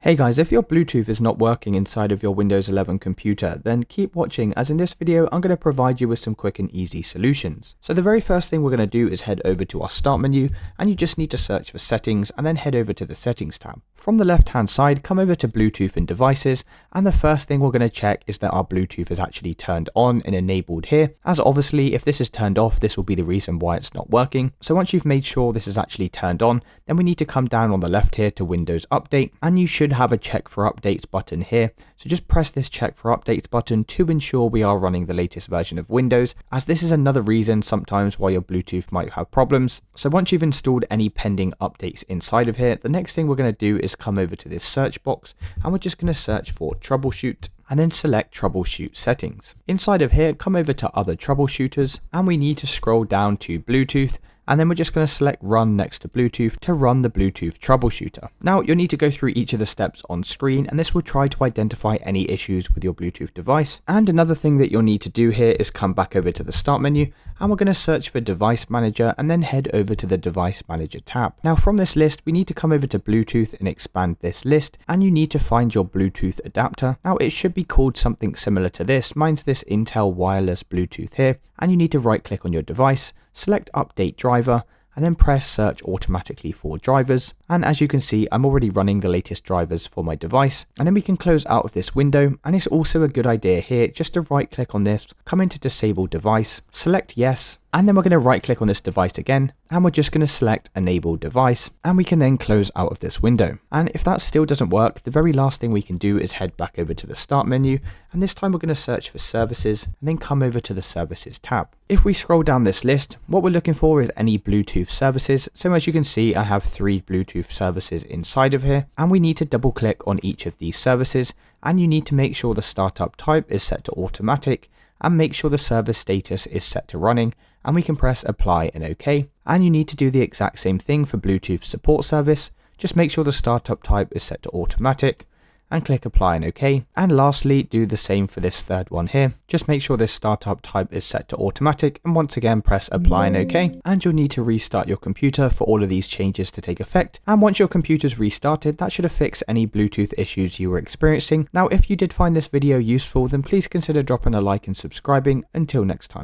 Hey guys, if your Bluetooth is not working inside of your Windows 11 computer, then keep watching, as in this video I'm going to provide you with some quick and easy solutions. So the very first thing we're going to do is head over to our start menu, and you just need to search for settings and then head over to the settings tab. From the left hand side, come over to Bluetooth and devices, and the first thing we're going to check is that our Bluetooth is actually turned on and enabled here, as obviously if this is turned off, this will be the reason why it's not working. So once you've made sure this is actually turned on, then we need to come down on the left here to Windows Update, and you should have a check for updates button here. So just press this check for updates button to ensure we are running the latest version of Windows, as this is another reason sometimes why your Bluetooth might have problems. So once you've installed any pending updates inside of here, the next thing we're going to do is come over to this search box, and we're just going to search for troubleshoot and then select troubleshoot settings. Inside of here, come over to other troubleshooters, and we need to scroll down to Bluetooth, and then we're just going to select run next to Bluetooth to run the Bluetooth troubleshooter. Now you'll need to go through each of the steps on screen, and this will try to identify any issues with your Bluetooth device. And another thing that you'll need to do here is come back over to the start menu, and we're going to search for device manager and then head over to the device manager tab. Now from this list, we need to come over to Bluetooth and expand this list, and you need to find your Bluetooth adapter. Now it should be called something similar to this. Mine's this Intel wireless Bluetooth here, and you need to right click on your device, select update driver, and then press search automatically for drivers. And as you can see, I'm already running the latest drivers for my device. And then we can close out of this window, and it's also a good idea here just to right click on this, come into disable device, select yes, and then we're going to right click on this device again, and we're just going to select enable device, and we can then close out of this window. And if that still doesn't work, the very last thing we can do is head back over to the start menu, and this time we're going to search for services and then come over to the services tab. If we scroll down this list, what we're looking for is any Bluetooth services. So as you can see, I have 3 Bluetooth services inside of here, and we need to double click on each of these services, and you need to make sure the startup type is set to automatic, and make sure the service status is set to running, and we can press apply and OK. And you need to do the exact same thing for Bluetooth support service. Just make sure the startup type is set to automatic and click apply and OK. And lastly, do the same for this third one here. Just make sure this startup type is set to automatic, and once again press apply and OK. And you'll need to restart your computer for all of these changes to take effect. And once your computer's restarted, that should have fixed any Bluetooth issues you were experiencing. Now if you did find this video useful, then please consider dropping a like and subscribing. Until next time.